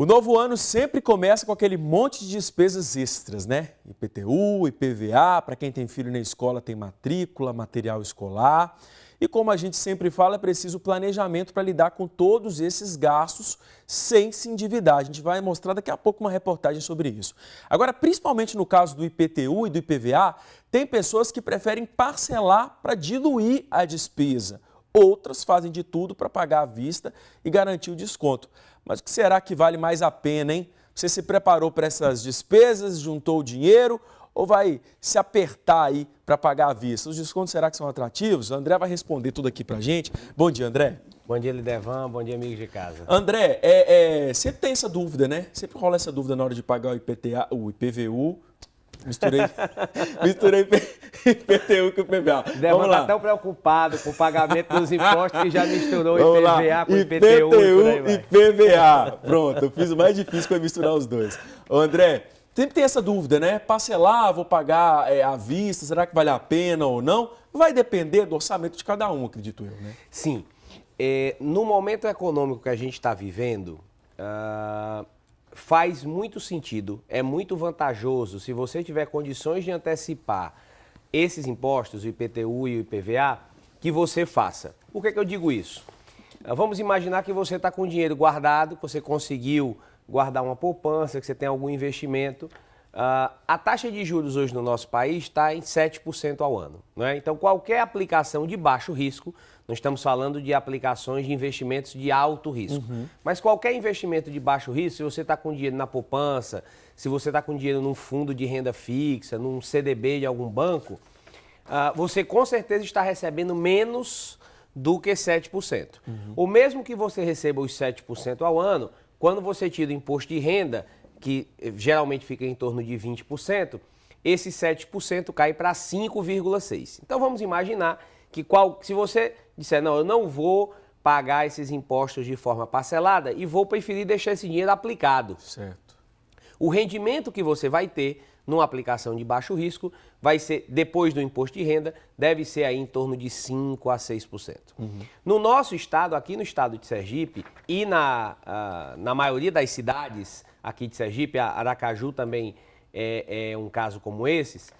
O novo ano sempre começa com aquele monte de despesas extras, né? IPTU, IPVA, para quem tem filho na escola tem matrícula, material escolar. E como a gente sempre fala, é preciso planejamento para lidar com todos esses gastos sem se endividar. A gente vai mostrar daqui a pouco uma reportagem sobre isso. Agora, principalmente no caso do IPTU e do IPVA, tem pessoas que preferem parcelar para diluir a despesa. Outras fazem de tudo para pagar à vista e garantir o desconto. Mas o que será que vale mais a pena, hein? Você se preparou para essas despesas, juntou o dinheiro ou vai se apertar aí para pagar à vista? Os descontos será que são atrativos? O André vai responder tudo aqui para a gente. Bom dia, André. Bom dia, Lidevan. Bom dia, amigos de casa. André, sempre tem essa dúvida, né? Sempre rola essa dúvida na hora de pagar o IPVU. Misturei IPTU com o IPVA. Vamos lá. Tá tão preocupado com o pagamento dos impostos que já misturou o IPVA com o IPTU. IPVA. Pronto, eu fiz o mais difícil para misturar os dois. Ô, André, sempre tem essa dúvida, né? Parcelar, vou pagar à vista, será que vale a pena ou não? Vai depender do orçamento de cada um, acredito eu, né? Sim. No momento econômico que a gente está vivendo, faz muito sentido, é muito vantajoso se você tiver condições de antecipar esses impostos, o IPTU e o IPVA, que você faça. Por que eu digo isso? Vamos imaginar que você está com dinheiro guardado, que você conseguiu guardar uma poupança, que você tem algum investimento. A taxa de juros hoje no nosso país está em 7% ao ano, não é? Então, qualquer aplicação de baixo risco, nós estamos falando de aplicações de investimentos de alto risco, mas qualquer investimento de baixo risco, se você está com dinheiro na poupança, se você está com dinheiro num fundo de renda fixa, num CDB de algum banco, você com certeza está recebendo menos do que 7%. Ou mesmo que você receba os 7% ao ano, quando você tira o imposto de renda, que geralmente fica em torno de 20%, esse 7% cai para 5,6%. Então vamos imaginar que se você disser, não, eu não vou pagar esses impostos de forma parcelada e vou preferir deixar esse dinheiro aplicado. Certo. O rendimento que você vai ter numa aplicação de baixo risco vai ser, depois do imposto de renda, deve ser aí em torno de 5% a 6%. No nosso estado, aqui no estado de Sergipe e na maioria das cidades aqui de Sergipe, Aracaju também é um caso como esses,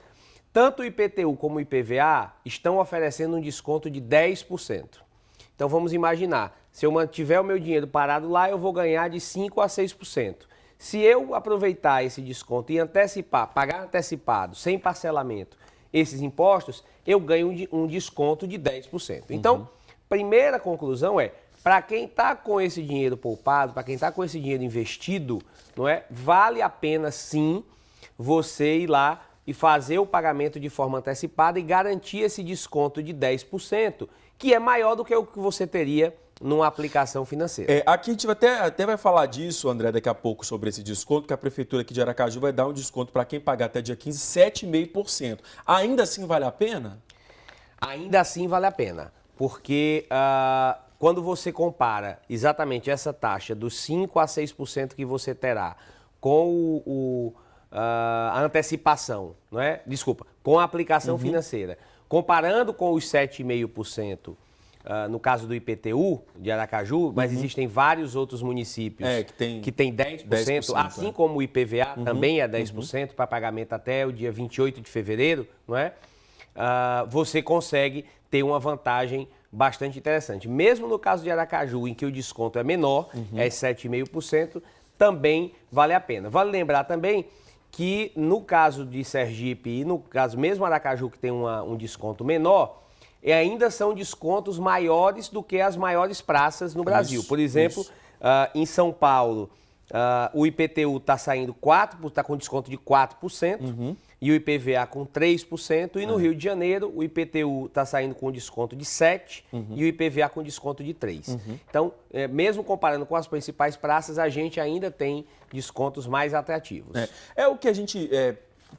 tanto o IPTU como o IPVA estão oferecendo um desconto de 10%. Então vamos imaginar, se eu mantiver o meu dinheiro parado lá, eu vou ganhar de 5% a 6%. Se eu aproveitar esse desconto e antecipar, pagar antecipado, sem parcelamento, esses impostos, eu ganho um desconto de 10%. Então, primeira conclusão é, para quem está com esse dinheiro poupado, para quem está com esse dinheiro investido, não é? Vale a pena sim você ir lá e fazer o pagamento de forma antecipada e garantir esse desconto de 10%, que é maior do que o que você teria numa aplicação financeira. Aqui a gente até vai falar disso, André, daqui a pouco, sobre esse desconto, que a Prefeitura aqui de Aracaju vai dar um desconto para quem pagar até dia 15, 7,5%. Ainda assim vale a pena? Ainda assim vale a pena, porque quando você compara exatamente essa taxa dos 5% a 6% que você terá com a antecipação, não é? Desculpa, com a aplicação financeira, comparando com os 7,5%, no caso do IPTU de Aracaju, mas existem vários outros municípios que tem 10%, assim como o IPVA também é 10% para pagamento até o dia 28 de fevereiro, não é? Você consegue ter uma vantagem bastante interessante. Mesmo no caso de Aracaju, em que o desconto é menor, é 7,5%, também vale a pena. Vale lembrar também que no caso de Sergipe e no caso mesmo Aracaju, que tem um desconto menor, ainda são descontos maiores do que as maiores praças no Brasil. Por exemplo, em São Paulo, o IPTU está saindo está com desconto de 4%, e o IPVA com 3%, e no Rio de Janeiro o IPTU está saindo com desconto de 7% e o IPVA com desconto de 3%. Então, mesmo comparando com as principais praças, a gente ainda tem descontos mais atrativos. É o que a gente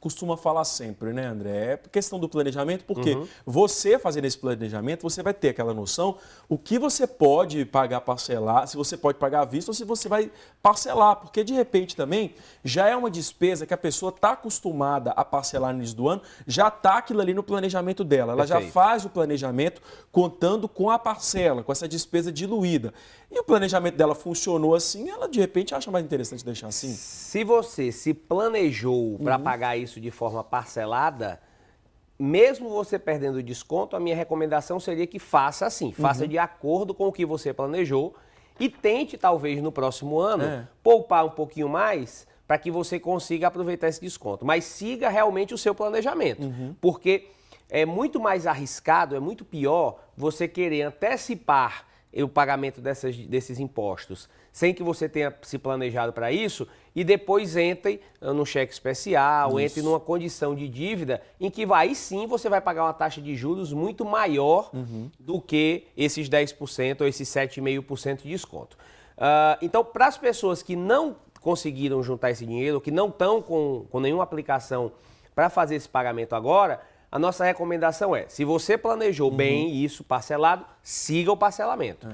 costuma falar sempre, né, André? É questão do planejamento, porque você fazendo esse planejamento, você vai ter aquela noção o que você pode pagar parcelar, se você pode pagar à vista ou se você vai parcelar, porque de repente também já é uma despesa que a pessoa está acostumada a parcelar no início do ano, já está aquilo ali no planejamento dela. Ela já faz o planejamento contando com a parcela, com essa despesa diluída. E o planejamento dela funcionou assim, ela de repente acha mais interessante deixar assim. Se você se planejou para pagar isso de forma parcelada, mesmo você perdendo o desconto, a minha recomendação seria que faça assim, faça de acordo com o que você planejou e tente talvez no próximo ano poupar um pouquinho mais para que você consiga aproveitar esse desconto. Mas siga realmente o seu planejamento, porque é muito mais arriscado, é muito pior você querer antecipar o pagamento desses impostos sem que você tenha se planejado para isso e depois entre num cheque especial, entre numa condição de dívida em que aí sim você vai pagar uma taxa de juros muito maior do que esses 10% ou esses 7,5% de desconto. Então, para as pessoas que não conseguiram juntar esse dinheiro, que não estão com nenhuma aplicação para fazer esse pagamento agora, a nossa recomendação é, se você planejou bem isso parcelado, siga o parcelamento.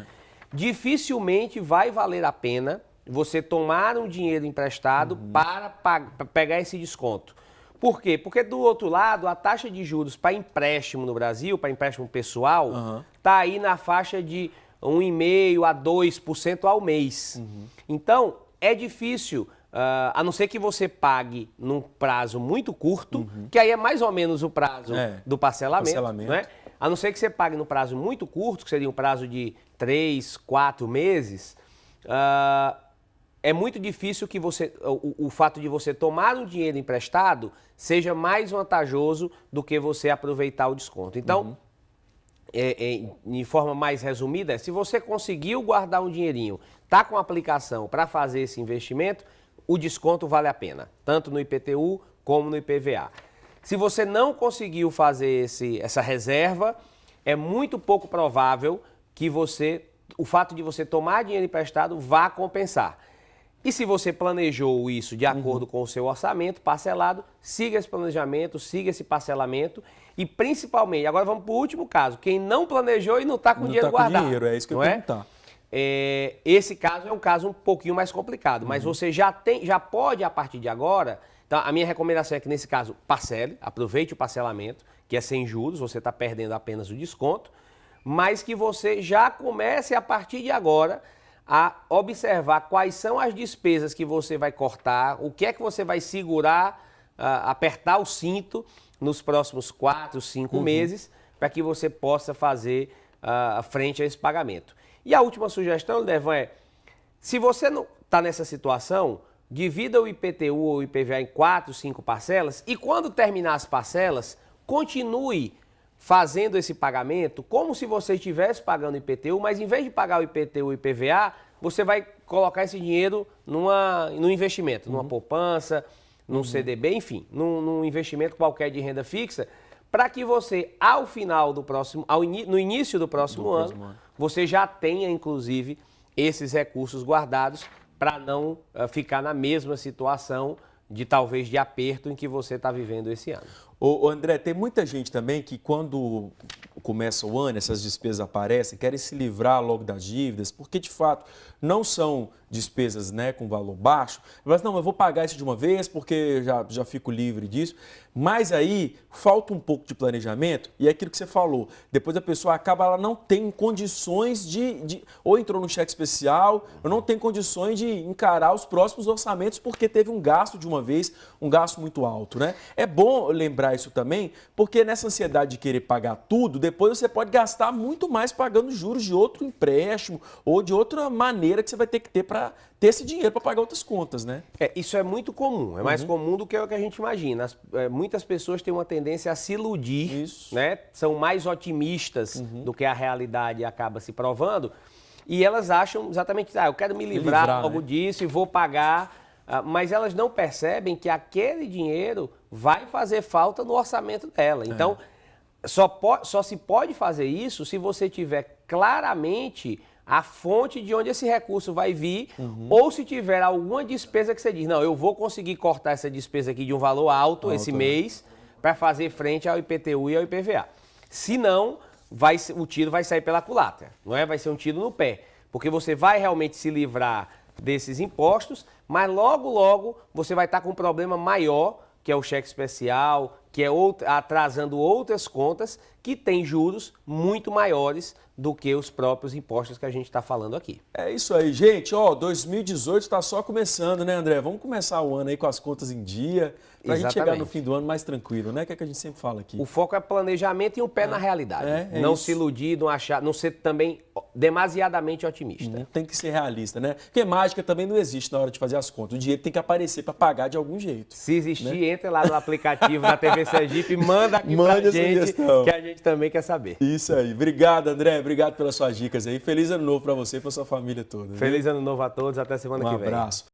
Dificilmente vai valer a pena você tomar um dinheiro emprestado para pegar esse desconto. Por quê? Porque do outro lado, a taxa de juros para empréstimo no Brasil, para empréstimo pessoal, está aí na faixa de 1,5% a 2% ao mês. Então, é difícil, a não ser que você pague num prazo muito curto, que aí é mais ou menos o prazo do parcelamento. Né? A não ser que você pague no prazo muito curto, que seria um prazo de 3, 4 meses, é muito difícil que o fato de você tomar um dinheiro emprestado seja mais vantajoso do que você aproveitar o desconto. Então, de forma mais resumida, se você conseguiu guardar um dinheirinho, está com aplicação para fazer esse investimento, o desconto vale a pena, tanto no IPTU como no IPVA. Se você não conseguiu fazer essa reserva, é muito pouco provável que o fato de você tomar dinheiro emprestado vá compensar. E se você planejou isso de acordo com o seu orçamento parcelado, siga esse planejamento, siga esse parcelamento e principalmente, agora vamos para o último caso, quem não planejou e não está com dinheiro guardado. Dinheiro, é isso que eu ia perguntar. Esse caso é um caso um pouquinho mais complicado, mas você já pode, a partir de agora, então a minha recomendação é que nesse caso parcele, aproveite o parcelamento, que é sem juros, você está perdendo apenas o desconto, mas que você já comece a partir de agora a observar quais são as despesas que você vai cortar, o que é que você vai segurar, apertar o cinto nos próximos 4, 5 meses, para que você possa fazer frente a esse pagamento. E a última sugestão, Devan, é, se você não está nessa situação, divida o IPTU ou o IPVA em 4, 5 parcelas e quando terminar as parcelas, continue fazendo esse pagamento como se você estivesse pagando o IPTU, mas em vez de pagar o IPTU e o IPVA, você vai colocar esse dinheiro num investimento, numa poupança, num CDB, enfim, num investimento qualquer de renda fixa, para que você, ao final do próximo, no início do próximo ano, você já tenha, inclusive, esses recursos guardados para não ficar na mesma situação talvez de aperto em que você está vivendo esse ano. Ô André, tem muita gente também que quando começa o ano, essas despesas aparecem, querem se livrar logo das dívidas, porque de fato não são despesas, né, com valor baixo, mas não, eu vou pagar isso de uma vez porque já fico livre disso. Mas aí falta um pouco de planejamento e é aquilo que você falou, depois a pessoa acaba, ela não tem condições ou entrou no cheque especial, ou não tem condições de encarar os próximos orçamentos porque teve um gasto de uma vez, um gasto muito alto, né? É bom lembrar isso também, porque nessa ansiedade de querer pagar tudo, depois você pode gastar muito mais pagando juros de outro empréstimo ou de outra maneira que você vai ter que ter para ter esse dinheiro para pagar outras contas, né? Isso é muito comum, é mais comum do que o que a gente imagina. Muitas pessoas têm uma tendência a se iludir, né? São mais otimistas do que a realidade acaba se provando e elas acham exatamente, eu quero me livrar logo disso e vou pagar, mas elas não percebem que aquele dinheiro vai fazer falta no orçamento dela. Então, só se pode fazer isso se você tiver claramente a fonte de onde esse recurso vai vir, ou se tiver alguma despesa que você diz, não, eu vou conseguir cortar essa despesa aqui de um valor alto esse mês para fazer frente ao IPTU e ao IPVA. Se não, o tiro vai sair pela culatra, não é? Vai ser um tiro no pé, porque você vai realmente se livrar desses impostos, mas logo, logo você vai estar com um problema maior, que é o cheque especial, que é atrasando outras contas que têm juros muito maiores do que os próprios impostos que a gente está falando aqui. É isso aí, gente. Ó, 2018 está só começando, né, André? Vamos começar o ano aí com as contas em dia, para a gente chegar no fim do ano mais tranquilo, né? Que é que a gente sempre fala aqui. O foco é planejamento e um pé na realidade. Não se iludir, não achar, não ser também demasiadamente otimista. Não tem que ser realista, né? Porque mágica também não existe na hora de fazer as contas. O dinheiro tem que aparecer para pagar de algum jeito. Se existir, né? Entra lá no aplicativo da TV Sergipe e manda aqui pra gente, que a gente também quer saber. Isso aí. Obrigado, André. Obrigado pelas suas dicas aí. Feliz ano novo para você e para sua família toda. Feliz ano novo a todos. Até semana que vem. Um abraço.